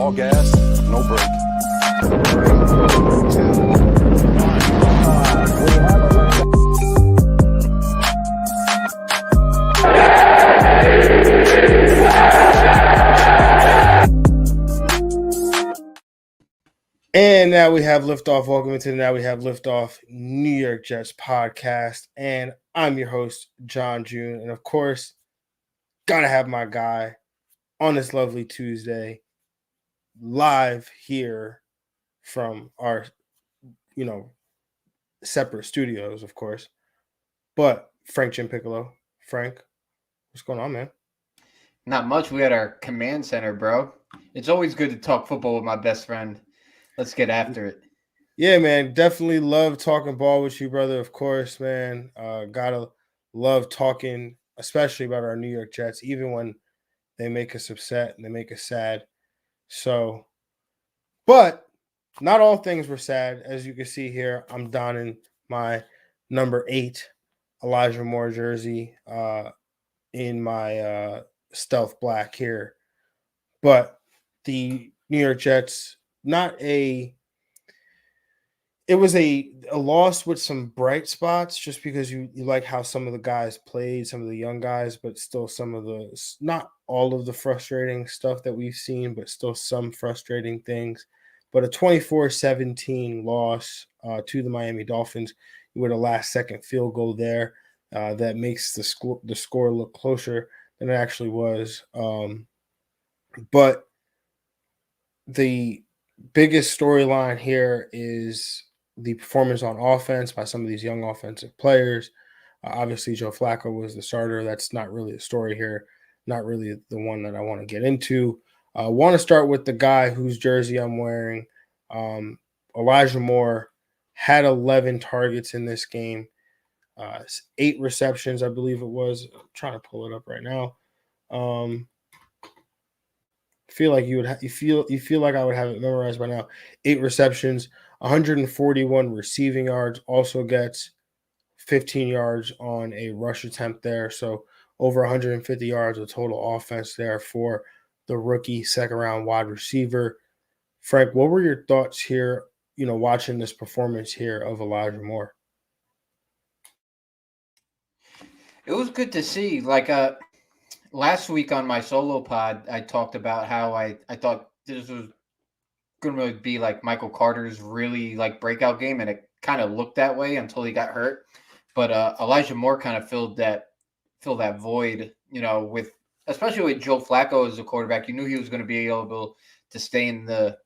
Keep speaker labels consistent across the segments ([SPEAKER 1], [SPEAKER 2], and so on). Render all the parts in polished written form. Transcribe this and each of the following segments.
[SPEAKER 1] All gas, no brake.
[SPEAKER 2] And now we have liftoff. Welcome to the Now We Have Liftoff New York Jets podcast. And I'm your host, John June. And of course, gotta have my guy on this lovely Tuesday, live here from our, separate studios, of course. But Frank Jim Piccolo. Frank, what's going on, man?
[SPEAKER 3] Not much. We had our command center, bro. It's always good to talk football with my best friend. Let's get after it.
[SPEAKER 2] Yeah, man. Definitely love talking ball with you, brother. Of course, man. Gotta love talking, especially about our New York Jets, even when they make us upset and they make us sad. So, but not all things were sad. As you can see here, I'm donning my number 8 Elijahmoore jersey in my stealth black here. But the New York Jets, it was a loss with some bright spots just because you like how some of the guys played, some of the young guys, but still some of the, not all of the frustrating stuff that we've seen, but still some frustrating things. But a 24-17 loss to the Miami Dolphins with a last-second field goal there that makes the score look closer than it actually was. But the biggest storyline here is the performance on offense by some of these young offensive players. Obviously, Joeflacco was the starter. That's not really the story here, not really the one that I want to get into. I want to start with the guy whose jersey I'm wearing. Elijahmoore had 11 targets in this game, 8 receptions, I believe it was. I'm trying to pull it up right now. Feel like you feel like I would have it memorized by now. 8 receptions, 141 receiving yards, also gets 15 yards on a rush attempt there. So over 150 yards of total offense there for the rookie second-round wide receiver. Frank, what were your thoughts here, watching this performance here of Elijahmoore?
[SPEAKER 3] It was good to see. Last week on my solo pod, I talked about how I thought this was going to be like Michael Carter's really breakout game, and it kind of looked that way until he got hurt. But Elijahmoore kind of filled that void, with especially with Joeflacco as a quarterback. You knew he was going to be able to stay in the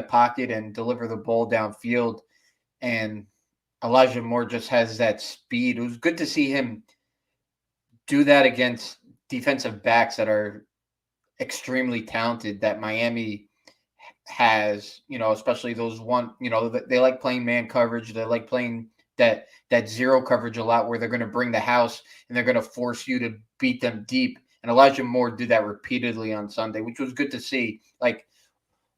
[SPEAKER 3] pocket and deliver the ball downfield. And Elijahmoore just has that speed. It was good to see him do that against defensive backs that are extremely talented that Miami has, especially those one, they like playing man coverage. They like playing that zero coverage a lot where they're going to bring the house and they're going to force you to beat them deep. And Elijahmoore did that repeatedly on Sunday, which was good to see. Like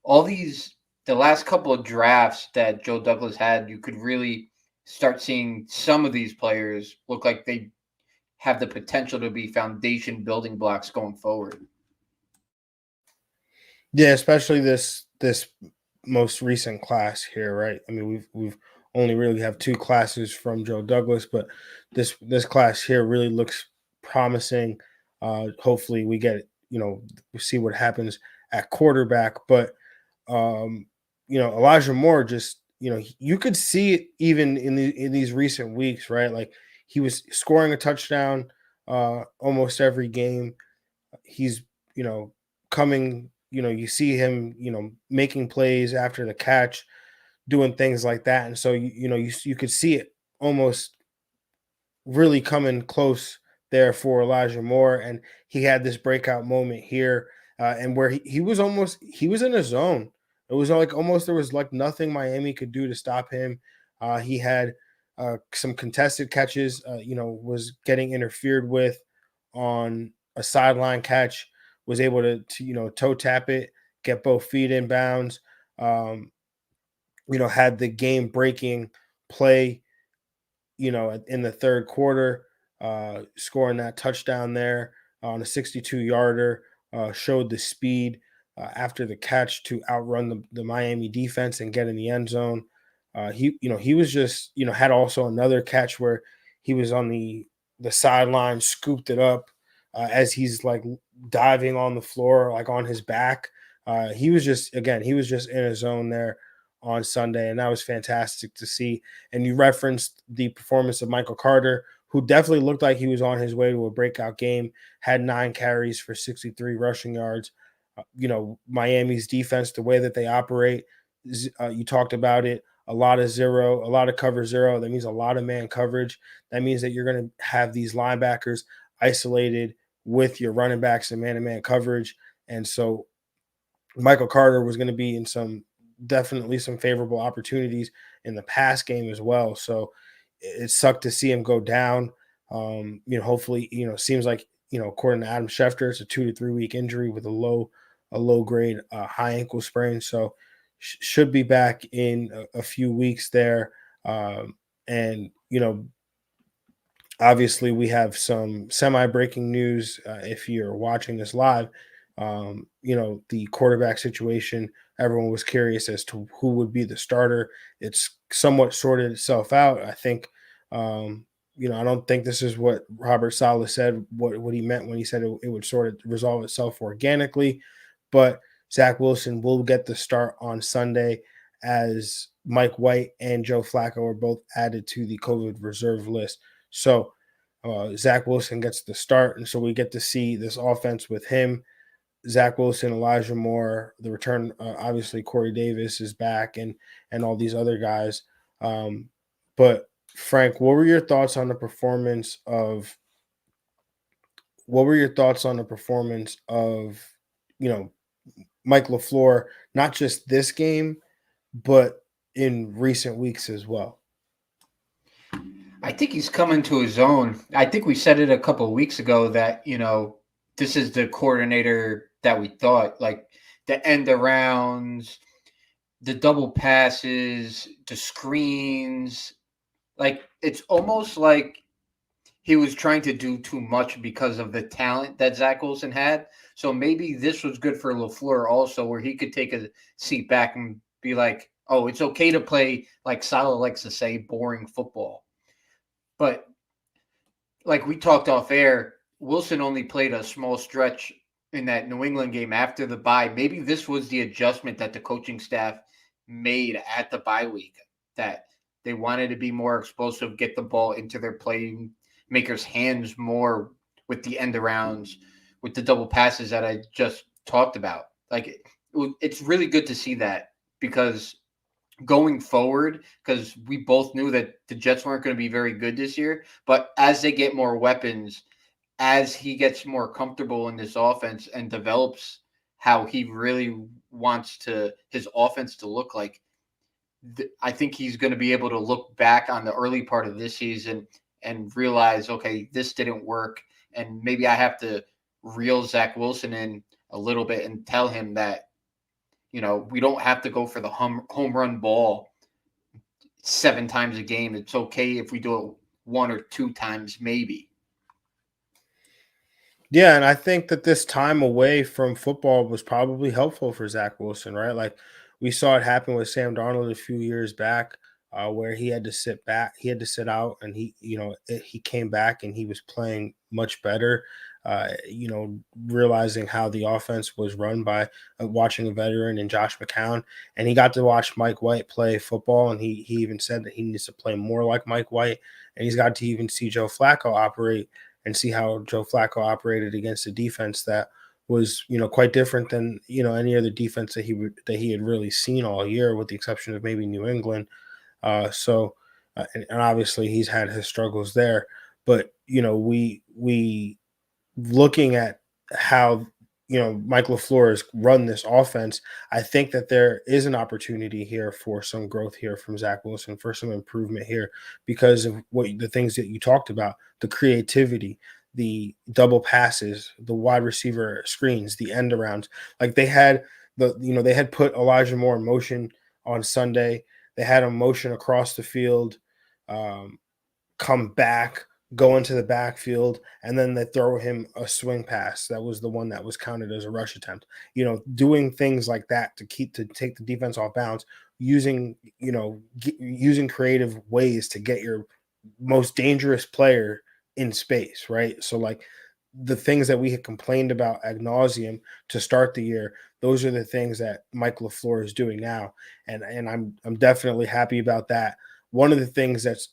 [SPEAKER 3] the last couple of drafts that Joe Douglas had, you could really start seeing some of these players look like they have the potential to be foundation building blocks going forward.
[SPEAKER 2] Yeah, especially this most recent class here, right? I mean, we've only really have 2 classes from Joe Douglas, but this class here really looks promising. Hopefully we get, we see what happens at quarterback, but Elijahmoore just, you could see it even in these recent weeks, right? Like he was scoring a touchdown almost every game. He's, coming, you see him, making plays after the catch, doing things like that. And so, you could see it almost really coming close there for Elijahmoore. And he had this breakout moment here and where he was in a zone. It was like almost there was like nothing Miami could do to stop him. He had some contested catches, was getting interfered with on a sideline catch, was able to toe tap it, get both feet in bounds, had the game breaking play, in the third quarter, scoring that touchdown there on a 62-yarder, showed the speed after the catch to outrun the Miami defense and get in the end zone. He was just, had also another catch where he was on the sideline, scooped it up as he's like diving on the floor, like on his back. He was just in his zone there on Sunday, and that was fantastic to see. And you referenced the performance of Michael Carter, who definitely looked like he was on his way to a breakout game, had 9 carries for 63 rushing yards. Miami's defense, the way that they operate, you talked about it, a lot of cover zero. That means a lot of man coverage. That means that you're going to have these linebackers isolated with your running backs and man-to-man coverage. And so Michael Carter was going to be in definitely some favorable opportunities in the pass game as well. So it sucked to see him go down. Hopefully, seems like, according to Adam Schefter, it's a 2 to 3 week injury with a low grade high ankle sprain. So should be back in a few weeks there. And obviously we have some semi-breaking news. If you're watching this live, the quarterback situation, everyone was curious as to who would be the starter. It's somewhat sorted itself out. I think, I don't think this is what Robert Salah said, what he meant when he said it would sort of resolve itself organically, but Zach Wilson will get the start on Sunday as Mike White and Joe Flacco are both added to the COVID reserve list. So Zach Wilson gets the start, and so we get to see this offense with him, Zach Wilson, Elijah Moore, the return. Obviously, Correydavis is back, and all these other guys. But Frank, what were your thoughts on the performance of? Mike LaFleur, not just this game, but in recent weeks as well?
[SPEAKER 3] I think he's coming to his own. I think we said it a couple of weeks ago that, this is the coordinator that we thought, like the end arounds, the double passes, the screens. Like, it's almost like he was trying to do too much because of the talent that Zach Wilson had. So maybe this was good for LaFleur also, where he could take a seat back and be like, oh, it's okay to play, like Salah likes to say, boring football. But like we talked off air, Wilson only played a small stretch in that New England game after the bye. Maybe this was the adjustment that the coaching staff made at the bye week, that they wanted to be more explosive, get the ball into their playmakers' hands more with the end arounds, with the double passes that I just talked about. Like, it's really good to see that, because going forward, because we both knew that the Jets weren't going to be very good this year, but as they get more weapons, as he gets more comfortable in this offense and develops how he really wants his offense to look like, I think he's going to be able to look back on the early part of this season and realize, okay, this didn't work, and maybe I have to reel Zach Wilson in a little bit and tell him that, we don't have to go for the home run ball 7 times a game. It's okay if we do it 1 or 2 times, maybe.
[SPEAKER 2] Yeah, and I think that this time away from football was probably helpful for Zach Wilson, right? Like, we saw it happen with Sam Darnold a few years back, where he had to sit out, and he came back and he was playing much better. Realizing how the offense was run by watching a veteran in Josh McCown, and he got to watch Mike White play football, and he even said that he needs to play more like Mike White, and he's got to even see Joe Flacco operate and see how Joe Flacco operated against a defense that was, quite different than, any other defense that he had really seen all year, with the exception of maybe New England. And obviously he's had his struggles there, but we looking at how Mike LaFleur has run this offense, I think that there is an opportunity here for some growth here from Zach Wilson, for some improvement here, because of the things that you talked about, the creativity, the double passes, the wide receiver screens, the end arounds. Like, they had they had put Elijah Moore in motion on Sunday. They had him motion across the field, come back, go into the backfield, and then they throw him a swing pass. That was the one that was counted as a rush attempt. Doing things like that to take the defense off bounds, using using creative ways to get your most dangerous player in space, right? So like the things that we had complained about ad nauseum to start the year, those are the things that Mike LaFleur is doing now, and I'm definitely happy about that. One of the things that's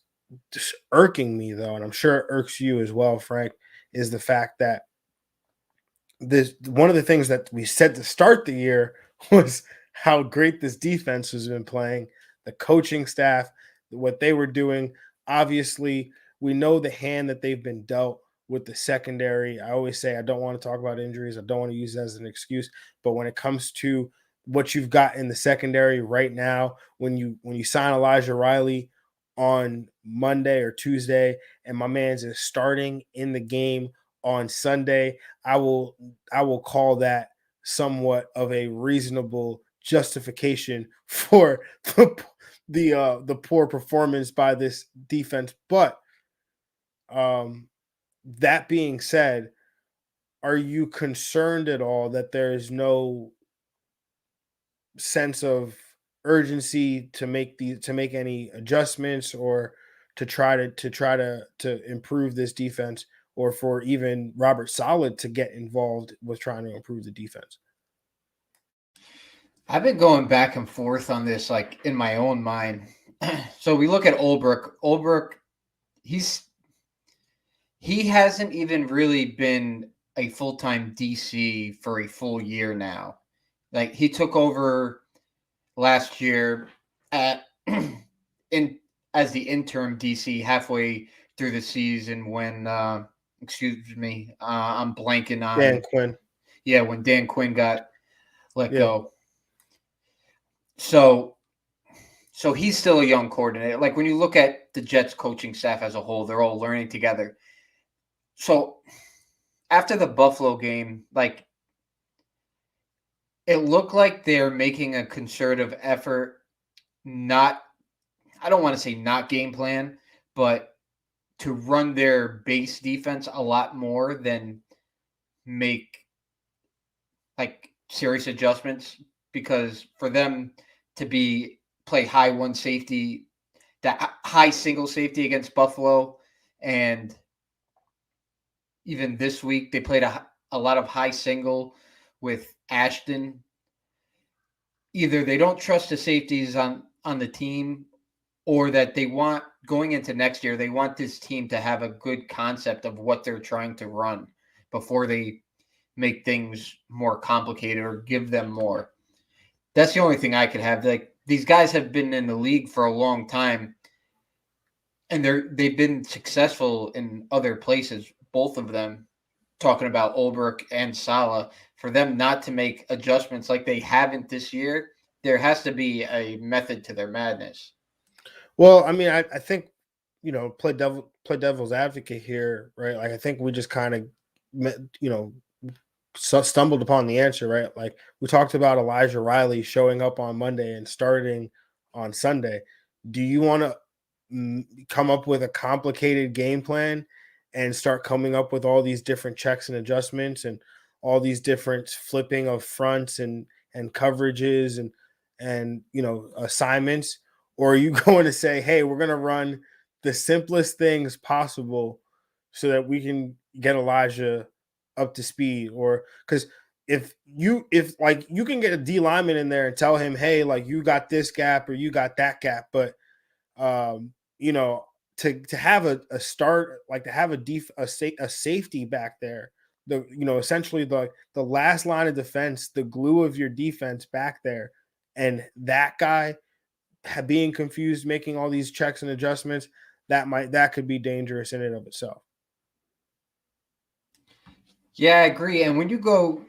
[SPEAKER 2] just irking me though, and I'm sure it irks you as well, Frank, is the fact that this one of the things that we said to start the year was how great this defense has been playing, the coaching staff, what they were doing. Obviously, we know the hand that they've been dealt with the secondary. I always say I don't want to talk about injuries. I don't want to use it as an excuse, but when it comes to what you've got in the secondary right now, when you sign Elijah Riley on Monday or Tuesday, and my man's is starting in the game on Sunday, I will call that somewhat of a reasonable justification for the poor performance by this defense. But that being said, are you concerned at all that there is no sense of urgency to make any adjustments, or to improve this defense, or for even Robert Salah to get involved with trying to improve the defense?
[SPEAKER 3] I've been going back and forth on this, like in my own mind. So we look at Ulbrich. Ulbrich, he hasn't even really been a full-time DC for a full year now. Like he took over last year at in as the interim DC halfway through the season when excuse me, I'm blanking
[SPEAKER 2] Dan
[SPEAKER 3] on
[SPEAKER 2] Quinn.
[SPEAKER 3] when Dan Quinn got let
[SPEAKER 2] Yeah.
[SPEAKER 3] go. So he's still a young coordinator. Like when you look at the Jets coaching staff as a whole, they're all learning together. So after the Buffalo game, like it looked like they're making a concerted effort, not, I don't want to say not game plan, but to run their base defense a lot more than make like serious adjustments, because for them to play high one safety, that high single safety against Buffalo, and even this week they played a lot of high single with Ashton. Either they don't trust the safeties on the team, or that they want, going into next year, they want this team to have a good concept of what they're trying to run before they make things more complicated or give them more. That's the only thing I could have. Like these guys have been in the league for a long time, and they've been successful in other places, both of them, talking about Ulbrich and Salah. For them not to make adjustments like they haven't this year, there has to be a method to their madness.
[SPEAKER 2] Well, I mean, I think play devil's advocate here, right? Like I think we just kind of stumbled upon the answer, right? Like we talked about Elijah Riley showing up on Monday and starting on Sunday. Do you want to come up with a complicated game plan and start coming up with all these different checks and adjustments and all these different flipping of fronts and coverages and assignments? Or are you going to say, hey, we're going to run the simplest things possible so that we can get Elijah up to speed? Or because if like you can get a D lineman in there and tell him, hey, like you got this gap or you got that gap, but you know, to have a start, like to have a safety back there, essentially the last line of defense, the glue of your defense back there, and that guy being confused, making all these checks and adjustments, that could be dangerous in and of itself.
[SPEAKER 3] Yeah, I agree. And when you go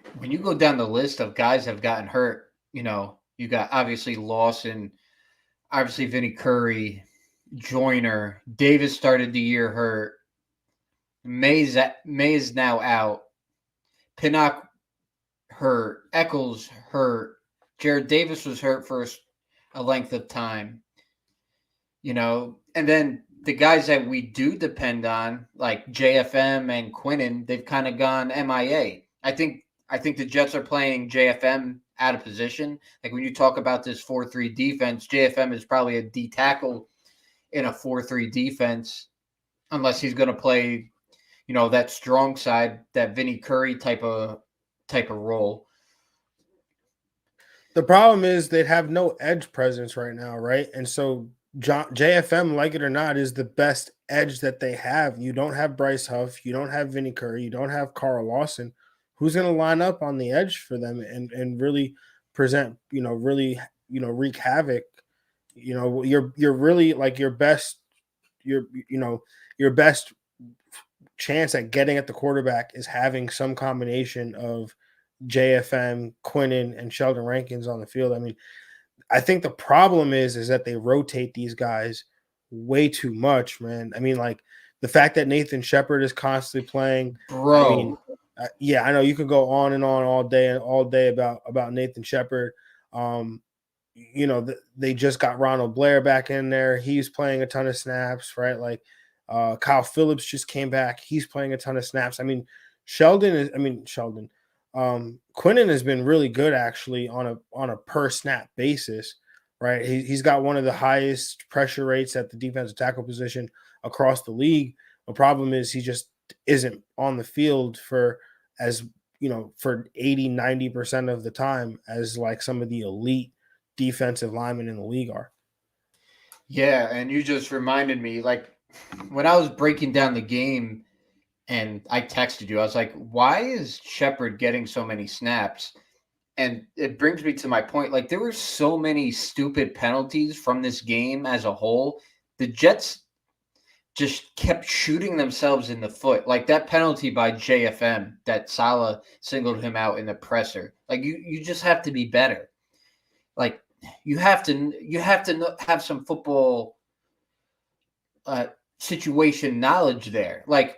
[SPEAKER 3] down the list of guys that have gotten hurt, you got obviously Lawson, obviously Vinny Curry, Joyner, Davis started the year hurt. May is now out. Pinnock hurt. Eccles hurt. Jared Davis was hurt for a length of time. And then the guys that we do depend on, like JFM and Quinnen, they've kind of gone MIA. I think the Jets are playing JFM out of position. Like when you talk about this 4-3 defense, JFM is probably a D tackle in a 4-3 defense, unless he's going to play, that strong side, that Vinny Curry type of role.
[SPEAKER 2] The problem is they have no edge presence right now, right? And so JFM, like it or not, is the best edge that they have. You don't have Brycehuff, you don't have Vinny Curry, you don't have Shaqlawson. Who's going to line up on the edge for them and really present, wreak havoc? You're really like your best chance at getting at the quarterback is having some combination of JFM, Quinnen, and Sheldon Rankins on the field. I mean, I think the problem is that they rotate these guys way too much, man. I mean, like the fact that Nathan Shepard is constantly playing.
[SPEAKER 3] Bro.
[SPEAKER 2] I mean, yeah, I know you could go on and on all day about Nathan Shepard. They just got Ronald Blair back in there. He's playing a ton of snaps, right? Like Kyle Phillips just came back. He's playing a ton of snaps. I mean, Quinnen has been really good actually on a per snap basis, right? He's got one of the highest pressure rates at the defensive tackle position across the league. The problem is he just isn't on the field for 80-90% of the time as like some of the elite defensive linemen in the league are.
[SPEAKER 3] Yeah, and you just reminded me, like when I was breaking down the game and I texted you, I was like, why is Shepard getting so many snaps? And it brings me to my point. Like there were so many stupid penalties from this game as a whole. The Jets just kept shooting themselves in the foot. Like that penalty by JFM that Salah singled him out in the presser. Like you just have to be better. Like you have to have some football situation knowledge there. Like,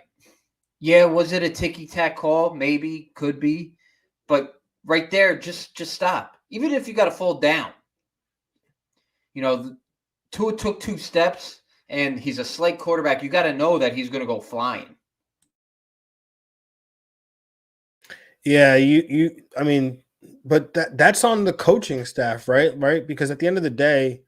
[SPEAKER 3] yeah, was it a ticky-tack call? Maybe, could be. But right there, just stop. Even if you got to fall down. Tua took 2 steps, and he's a slight quarterback. You got to know that he's going to go flying.
[SPEAKER 2] Yeah, but that's on the coaching staff, right? Right? Because at the end of the day,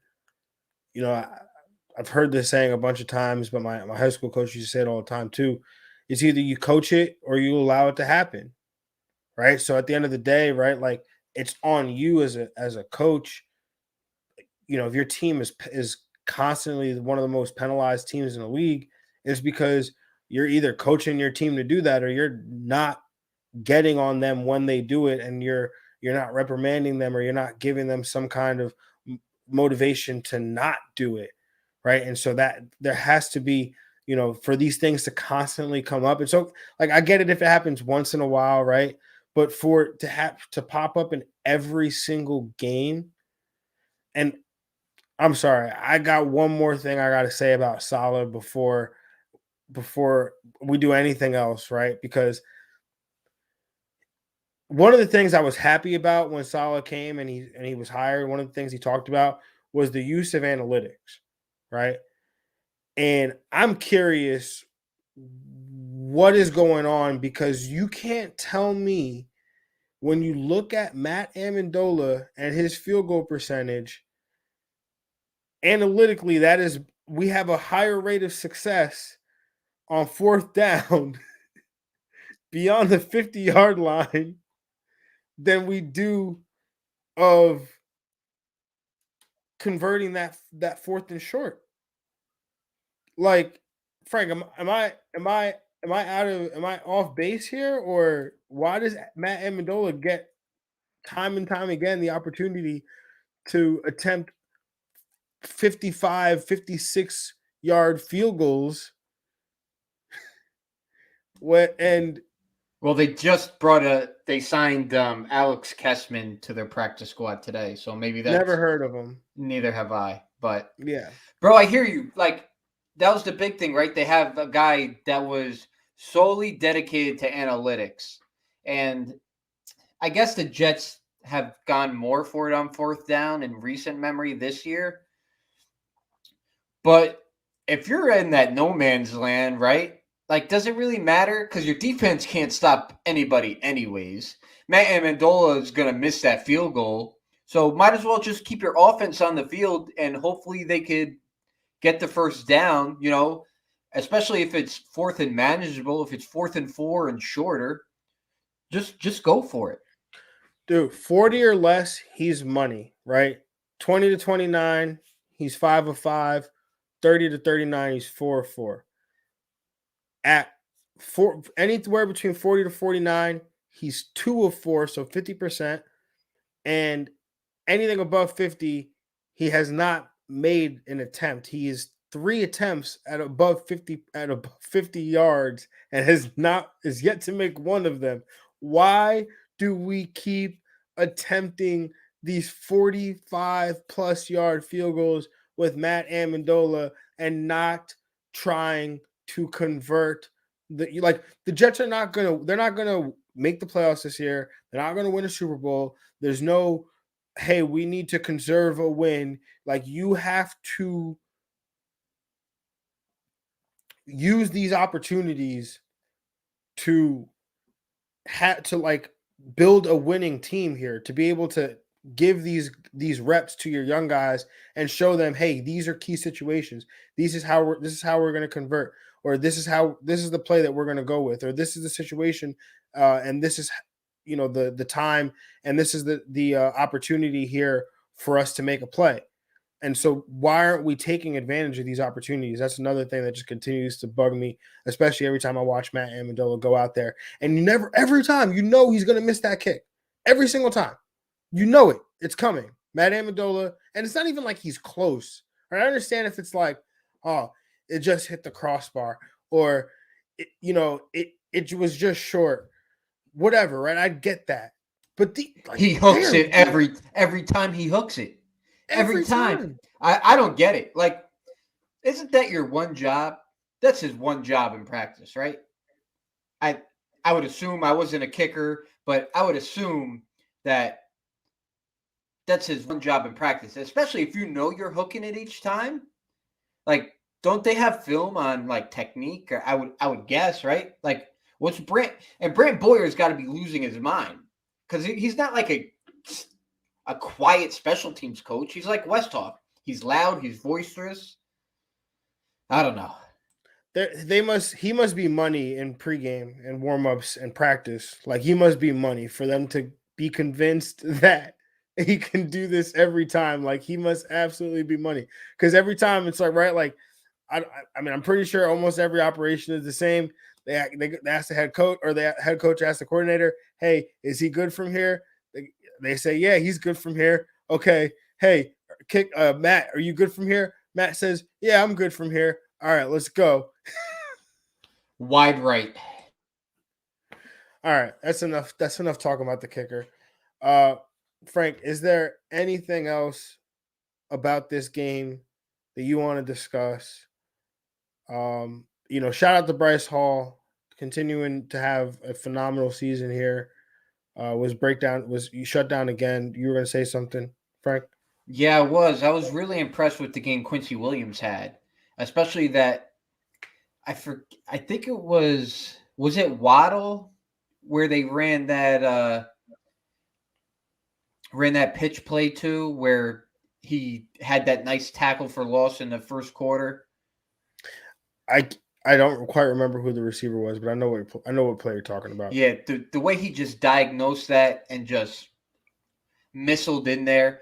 [SPEAKER 2] I've heard this saying a bunch of times, but my high school coach used to say it all the time too. It's either you coach it or you allow it to happen, right? So at the end of the day, right, like it's on you as a coach. If your team is constantly one of the most penalized teams in the league, is because you're either coaching your team to do that or you're not getting on them when they do it, and you're not reprimanding them or you're not giving them some kind of motivation to not do it, right? And so that there has to be, for these things to constantly come up. And so like I get it if it happens once in a while, right? But for it to have to pop up in every single game. And I'm sorry, I got one more thing I got to say about Salah before we do anything else, right? Because one of the things I was happy about when Salah came and he was hired, one of the things he talked about was the use of analytics, right? And I'm curious what is going on, because you can't tell me when you look at Matt Amendola and his field goal percentage, analytically, we have a higher rate of success on 4th down beyond the 50-yard line than we do of converting that 4th and short. Like, Frank, am I off base here, or why does Matt Amendola get time and time again the opportunity to attempt 55, 56-yard field goals?
[SPEAKER 3] Well, they signed Alex Kessman to their practice squad today, so maybe that's
[SPEAKER 2] never heard of him.
[SPEAKER 3] Neither have I, but
[SPEAKER 2] yeah,
[SPEAKER 3] bro, I hear you. Like that was the big thing, right? They have a guy that was solely dedicated to analytics, and I guess the Jets have gone more for it on 4th down in recent memory this year. But if you're in that no man's land, right? Like, does it really matter? Because your defense can't stop anybody, anyways. Matt Amendola is going to miss that field goal. So might as well just keep your offense on the field and hopefully they could get the first down, especially if it's fourth and manageable, if it's 4th and 4 and shorter, just go for it.
[SPEAKER 2] Dude, 40 or less, he's money, right? 20 to 29, he's 5 of 5. 30 to 39, he's 4 of 4. At anywhere between 40 to 49, he's 2 of 4, so 50%. And anything above 50, he has not made an attempt. He is 3 attempts at above 50 yards and is yet to make one of them. Why do we keep attempting these 45 plus yard field goals with Matt Amendola and not trying to convert? The Jets are not gonna make the playoffs this year. They're not gonna win a Super Bowl. There's no, hey, we need to conserve a win. Like, you have to use these opportunities to build a winning team here, to be able to give these reps to your young guys and show them, hey, these are key situations. This is how we're going to convert, or this is the play that we're going to go with, or this is the situation, and this is the time, and this is the opportunity here for us to make a play. And so why aren't we taking advantage of these opportunities? That's another thing that just continues to bug me, especially every time I watch Matt Amendola go out there. And every time, he's going to miss that kick. Every single time. It's coming. Matt Amendola, and it's not even like he's close. I understand if it's like, oh, it just hit the crossbar, or it was just short. Whatever, right? I get that. But
[SPEAKER 3] he hooks it every time he hooks it. Every time. I don't get it. Like, isn't that your one job? That's his one job in practice, right? I would assume, I wasn't a kicker, but I would assume that that's his one job in practice, especially if you're hooking it each time. Like, don't they have film on like technique? Or I would guess, right? Like, what's Brant Boyer's got to be losing his mind, because he's not like a quiet special teams coach. He's like Westhoff. He's loud. He's boisterous. I don't know.
[SPEAKER 2] He must be money in pregame and warmups and practice. Like, he must be money for them to be convinced that he can do this every time. Like, he must absolutely be money, because every time it's like, right, like, I mean, I'm pretty sure almost every operation is the same. They ask the head coach, or the head coach asks the coordinator, hey, is he good from here? They say, yeah, he's good from here. Okay. Hey, Matt, are you good from here? Matt says, yeah, I'm good from here. All right, let's go.
[SPEAKER 3] Wide right.
[SPEAKER 2] All right, that's enough. That's enough talking about the kicker. Frank, is there anything else about this game that you want to discuss? Shout out to Brycehall, continuing to have a phenomenal season here. Was shut down again? You were going to say something, Frank?
[SPEAKER 3] Yeah, I was. I was really impressed with the game Quincywilliams had, especially that I think it was it Waddle where they ran that pitch play to, where he had that nice tackle for loss in the first quarter.
[SPEAKER 2] I don't quite remember who the receiver was, but I know what play you're talking about.
[SPEAKER 3] Yeah, the way he just diagnosed that and just missiled in there.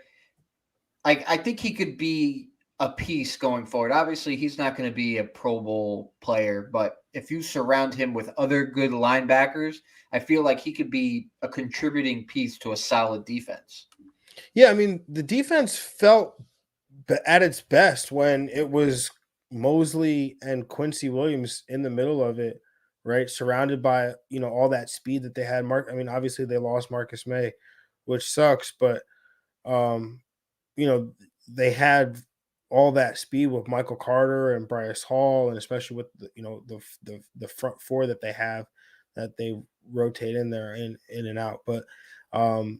[SPEAKER 3] I think he could be a piece going forward. Obviously, he's not going to be a Pro Bowl player, but if you surround him with other good linebackers, I feel like he could be a contributing piece to a solid defense.
[SPEAKER 2] Yeah, I mean, the defense felt at its best when it was Mosley and Quincywilliams in the middle of it, right? Surrounded by, all that speed that they had. Obviously they lost Marcus May, which sucks, but they had all that speed with Michael Carter and Brycehall, and especially with the front four that they have, that they rotate in there in and out. But I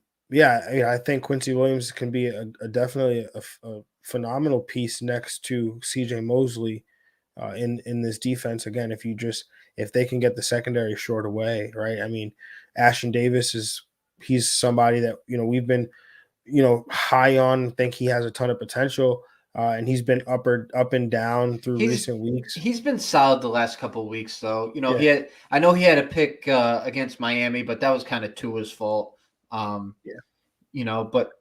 [SPEAKER 2] think Quincywilliams can be definitely a phenomenal piece next to CJ Mosley in this defense. Again, if they can get the secondary short away, right? I mean, Ashton Davis he's somebody that we've been high on, think he has a ton of potential, and he's been up and down through recent weeks.
[SPEAKER 3] He's been solid the last couple of weeks, though.
[SPEAKER 2] Yeah.
[SPEAKER 3] I know he had a pick against Miami, but that was kind of Tua's fault.
[SPEAKER 2] Yeah.
[SPEAKER 3] But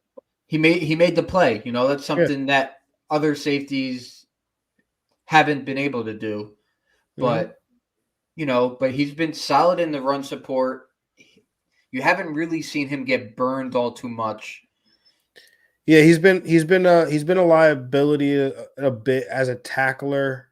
[SPEAKER 3] he made the play. That's something that other safeties haven't been able to do. But but he's been solid in the run support. You haven't really seen him get burned all too much.
[SPEAKER 2] Yeah, he's been a liability a bit as a tackler,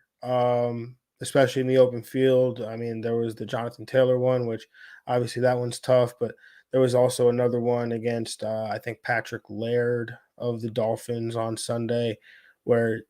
[SPEAKER 2] especially in the open field. I mean, there was the Jonathan Taylor one, which obviously that one's tough, but there was also another one against I think Patrick Laird of the Dolphins on Sunday, where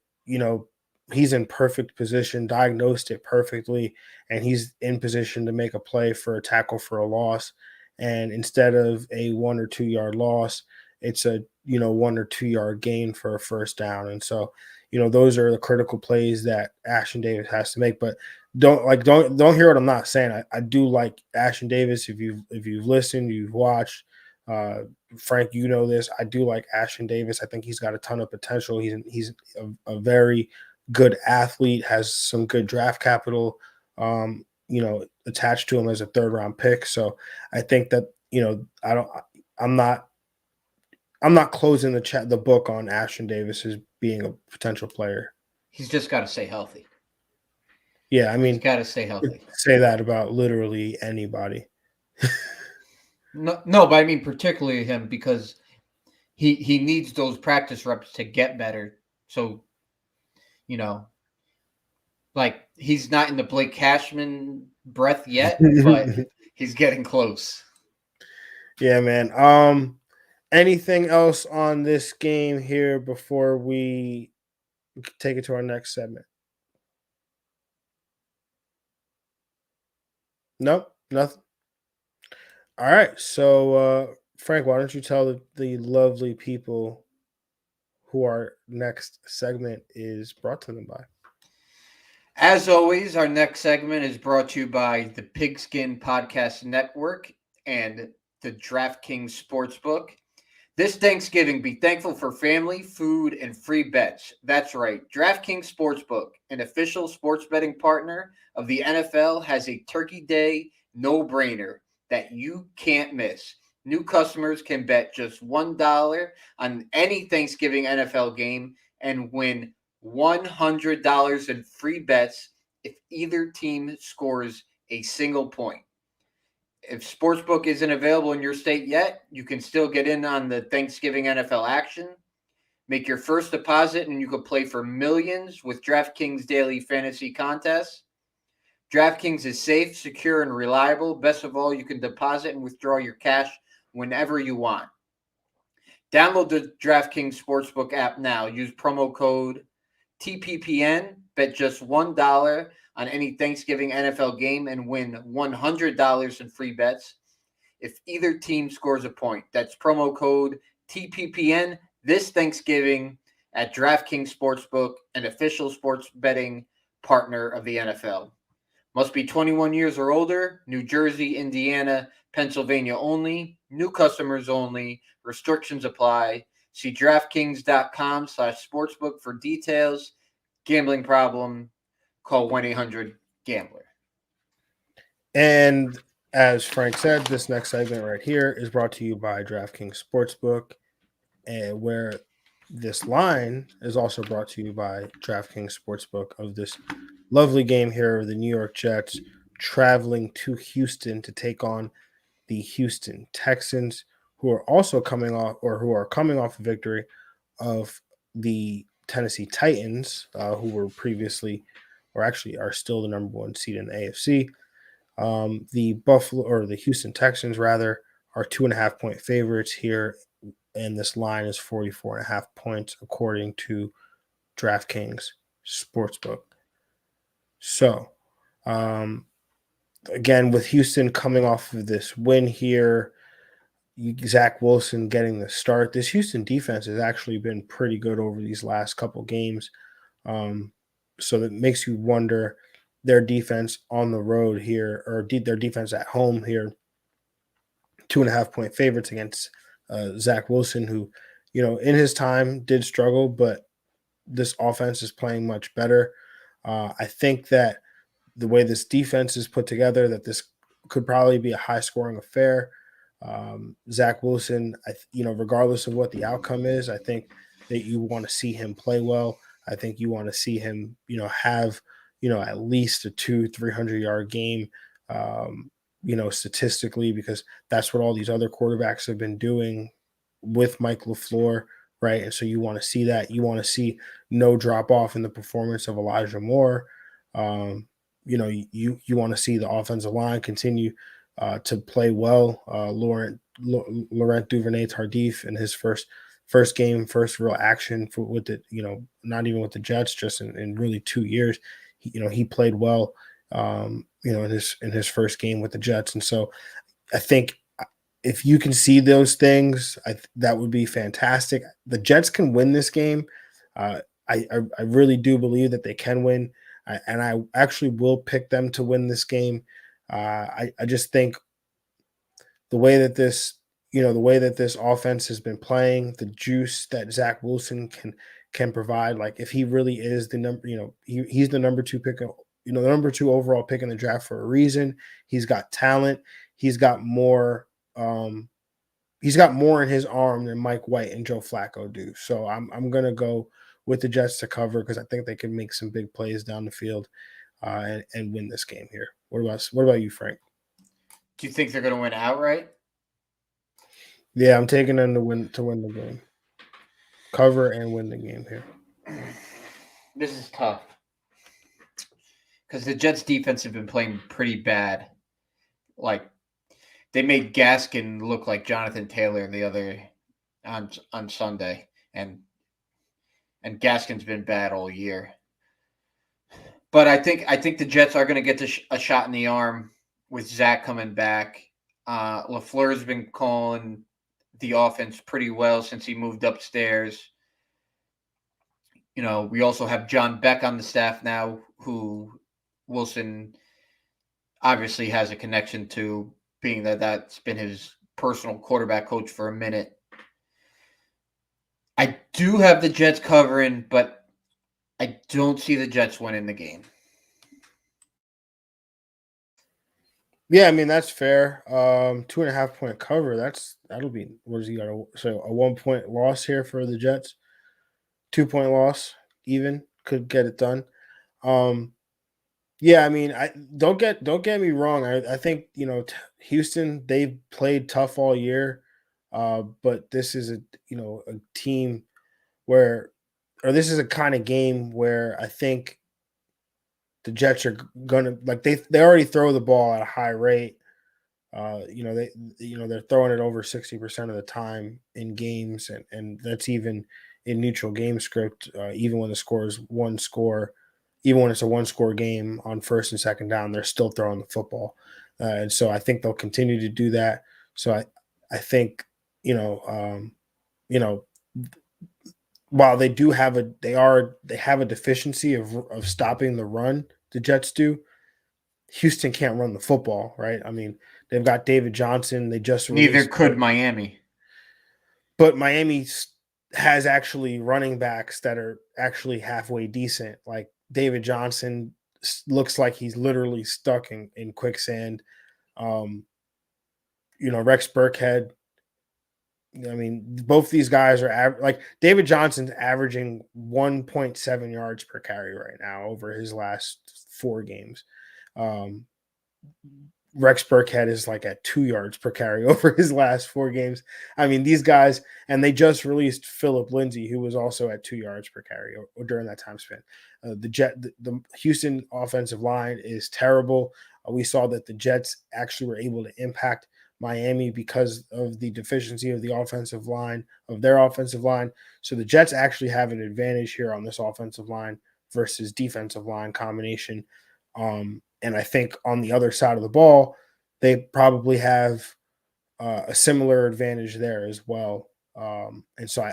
[SPEAKER 2] he's in perfect position, diagnosed it perfectly, and he's in position to make a play for a tackle for a loss. And instead of a 1 or 2 yard loss, it's a 1 or 2 yard gain for a first down. And so those are the critical plays that Ashton Davis has to make. But don't hear what I'm not saying. I do like Ashton Davis. If you've listened, you've watched, Frank, this. I do like Ashton Davis. I think he's got a ton of potential. He's a very good athlete, has some good draft capital attached to him as a 3rd round pick. So I think that I'm not closing the book on Ashton Davis as being a potential player.
[SPEAKER 3] He's just got to stay healthy.
[SPEAKER 2] Yeah, I mean,
[SPEAKER 3] he's got to stay healthy.
[SPEAKER 2] Say that about literally anybody.
[SPEAKER 3] No, but I mean particularly him, because he needs those practice reps to get better. So, like, he's not in the Blake Cashman breath yet, but he's getting close.
[SPEAKER 2] Yeah, man. Anything else on this game here before we take it to our next segment? Nope, nothing. All right. So, Frank, why don't you tell the lovely people who our next segment is brought to them by?
[SPEAKER 3] As always, our next segment is brought to you by the Pigskin Podcast Network and the DraftKings Sportsbook. This Thanksgiving, be thankful for family, food, and free bets. That's right. DraftKings Sportsbook, an official sports betting partner of the NFL, has a Turkey Day no-brainer that you can't miss. New customers can bet just $1 on any Thanksgiving NFL game and win $100 in free bets if either team scores a single point. If Sportsbook isn't available in your state yet, you can still get in on the Thanksgiving NFL action. Make your first deposit and you can play for millions with DraftKings Daily Fantasy Contests. DraftKings is safe, secure, and reliable. Best of all, you can deposit and withdraw your cash whenever you want. Download the DraftKings Sportsbook app now. Use promo code TPPN. Bet just $1 on any Thanksgiving NFL game and win $100 in free bets if either team scores a point. That's promo code TPPN this Thanksgiving at DraftKings Sportsbook, an official sports betting partner of the NFL. Must be 21 years or older. New Jersey, Indiana, Pennsylvania only. New customers only. Restrictions apply. See DraftKings.com/sportsbook for details. Gambling problem, call 1-800-GAMBLER.
[SPEAKER 2] And as Frank said, this next segment right here is brought to you by DraftKings Sportsbook, and where this line is also brought to you by DraftKings Sportsbook of this lovely game here, the New York Jets traveling to Houston to take on the Houston Texans, who are coming off a victory of the Tennessee Titans, who were previously, or actually are still, the number 1 seed in the AFC. The Houston Texans, rather, are 2.5-point favorites here, and this line is 44.5 points according to DraftKings Sportsbook. So, again, with Houston coming off of this win here, Zach Wilson getting the start. This Houston defense has actually been pretty good over these last couple games. So that makes you wonder their defense on the road here, or their defense at home here. 2.5-point favorites against Zach Wilson, who, in his time did struggle, but this offense is playing much better. I think that the way this defense is put together, that this could probably be a high-scoring affair. Zach Wilson, regardless of what the outcome is, I think that you want to see him play well. I think you want to see him, have, at least a 200-300 yard game, statistically, because that's what all these other quarterbacks have been doing with Mike LaFleur, right? And so you want to see that. You want to see no drop off in the performance of Elijahmoore. You want to see the offensive line continue to play well. Laurent Duvernay Tardif in his first game, first real action with the, not even with the Jets, just in really 2 years, he played well, in his first game with the Jets. And so I think if you can see those things, that would be fantastic. The Jets can win this game. I really do believe that they can win, and I actually will pick them to win this game. I just think the way that this offense has been playing, the juice that Zach Wilson can provide, like if he really is the number, he's the number 2 pick, the number 2 overall pick in the draft for a reason. He's got talent. He's got more. He's got more in his arm than Mike White and Joeflacco do. So I'm gonna go with the Jets to cover, because I think they can make some big plays down the field and win this game here. What about you, Frank?
[SPEAKER 3] Do you think they're going to win outright?
[SPEAKER 2] Yeah, I'm taking them to win the game, cover and win the game here.
[SPEAKER 3] This is tough because the Jets defense have been playing pretty bad. Like, they made Gaskin look like Jonathan Taylor the other on Sunday, and Gaskin's been bad all year. But I think the Jets are going to get a shot in the arm with Zach coming back. LaFleur's been calling the offense pretty well since he moved upstairs. We also have John Beck on the staff now, who Wilson obviously has a connection to, being that's been his personal quarterback coach for a minute. I do have the Jets covering, but I don't see the Jets winning the game.
[SPEAKER 2] Yeah, I mean, that's fair. 2.5-point cover. That'll be, what does he got? So a 1-point loss here for the Jets. 2-point loss, even, could get it done. Yeah, I mean, don't get me wrong. I think, Houston, they've played tough all year, but this is a team this is a kind of game where I think the Jets are gonna, like, they already throw the ball at a high rate. They're throwing it over 60% of the time in games, and that's even in neutral game script. Even when the score is one score, even when it's a 1-score game on first and second down, they're still throwing the football, and so I think they'll continue to do that. So I think while they have a deficiency of stopping the run, the Jets do. Houston can't run the football, right? I mean, they've got David Johnson. They just
[SPEAKER 3] neither could Miami,
[SPEAKER 2] but Miami has actually running backs that are actually halfway decent. Like David Johnson looks like he's literally stuck in quicksand. Rex Burkhead. I mean, both these guys are like David Johnson's averaging 1.7 yards per carry right now over his last 4 games. Rex Burkhead is like at 2 yards per carry over his last 4 games. I mean, these guys, and they just released Phillip Lindsay, who was also at 2 yards per carry during that time span. The Houston offensive line is terrible. We saw that the Jets actually were able to impact Miami because of the deficiency of their offensive line. So the Jets actually have an advantage here on this offensive line versus defensive line combination. And I think on the other side of the ball, they probably have a similar advantage there as well. And so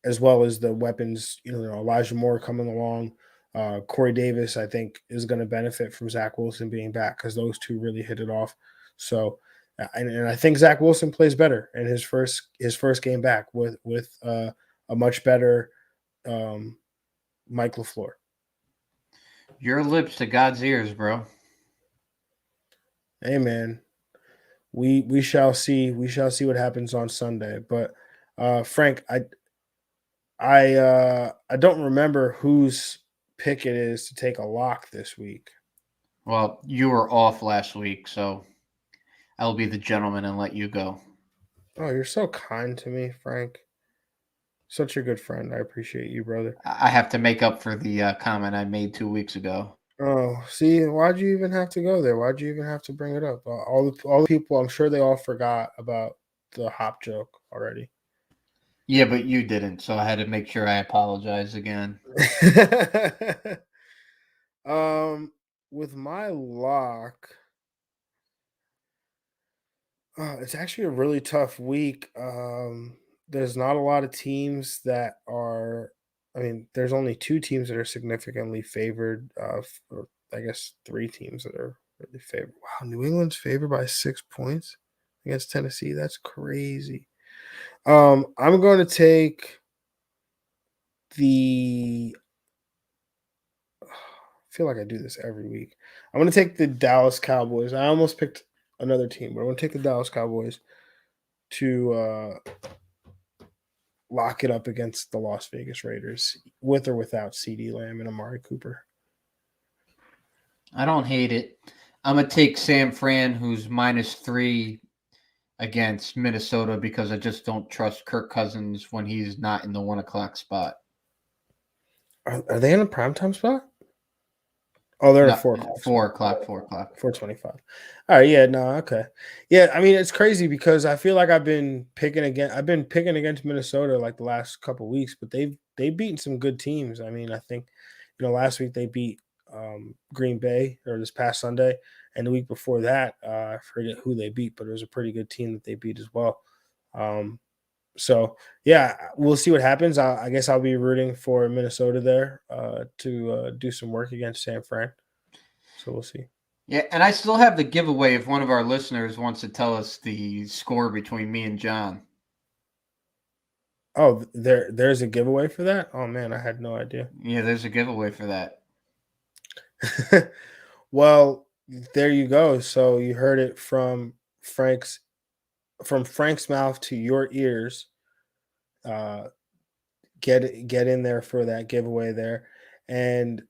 [SPEAKER 2] as well as the weapons, Elijahmoore coming along, Correydavis, I think, is going to benefit from Zach Wilson being back because those two really hit it off. So, and I think Zach Wilson plays better in his first game back with a much better Mike LaFleur.
[SPEAKER 3] Your lips to God's ears, bro.
[SPEAKER 2] Hey man, we shall see. We shall see what happens on Sunday. But Frank, I don't remember whose pick it is to take a lock this week.
[SPEAKER 3] Well, you were off last week, so I'll be the gentleman and let you go.
[SPEAKER 2] Oh, you're so kind to me, Frank. Such a good friend. I appreciate you, brother.
[SPEAKER 3] I have to make up for the comment I made 2 weeks ago.
[SPEAKER 2] Oh, see, why'd you even have to go there? Why'd you even have to bring it up? All the people, I'm sure they all forgot about the hop joke already.
[SPEAKER 3] Yeah, but you didn't, so I had to make sure I apologize again.
[SPEAKER 2] With my lock, it's actually a really tough week. There's not a lot of teams that are. I mean, there's only 2 teams that are significantly favored. Or I guess 3 teams that are really favored. Wow, New England's favored by 6 points against Tennessee. That's crazy. I'm going to take the. I feel like I do this every week. I'm going to take the Dallas Cowboys. I almost picked another team, but I'm going to take the Dallas Cowboys to lock it up against the Las Vegas Raiders, with or without CeeDee Lamb and Amari Cooper.
[SPEAKER 3] I don't hate it. I'm going to take San Fran, who's -3 against Minnesota, because I just don't trust Kirk Cousins when he's not in the 1 o'clock spot.
[SPEAKER 2] Are they in a primetime spot? Oh, they're at 4 o'clock.
[SPEAKER 3] 4 o'clock.
[SPEAKER 2] 4:25. All right, yeah, no, okay. Yeah, I mean, it's crazy because I feel like I've been picking against Minnesota like the last couple of weeks, but they've beaten some good teams. I mean, I think, last week they beat Green Bay, or this past Sunday, and the week before that, I forget who they beat, but it was a pretty good team that they beat as well. So yeah, we'll see what happens. I guess I'll be rooting for Minnesota there to do some work against San Fran. So we'll see.
[SPEAKER 3] Yeah, and I still have the giveaway if one of our listeners wants to tell us the score between me and John.
[SPEAKER 2] Oh, there's a giveaway for that? Oh man, I had no idea.
[SPEAKER 3] Yeah, there's a giveaway for that.
[SPEAKER 2] Well, there you go. So you heard it from Frank's mouth to your ears. Get in there for that giveaway there, and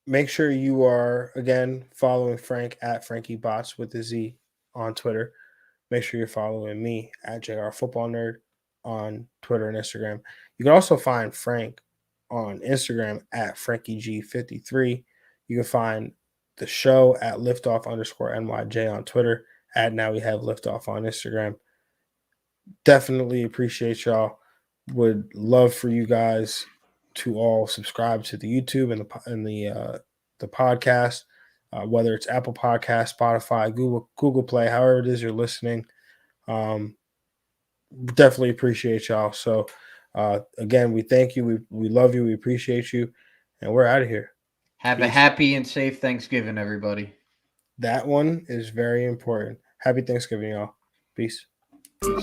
[SPEAKER 2] make sure you are, again, following Frank at FrankieBots with a Z on Twitter. Make sure you're following me at JR Football Nerd on Twitter and Instagram. You can also find Frank on Instagram at FrankieG53. You can find the show at liftoff_NYJ on Twitter, at Now We Have Liftoff on Instagram. Definitely appreciate y'all. Would love for you guys to all subscribe to the YouTube and the podcast, whether it's Apple Podcast, Spotify, Google Play, however it is you're listening. Definitely appreciate y'all. So again, we thank you. We love you. We appreciate you, and we're out of here.
[SPEAKER 3] Have a happy and safe Thanksgiving, everybody.
[SPEAKER 2] That one is very important. Happy Thanksgiving, y'all. Peace.
[SPEAKER 3] Peace.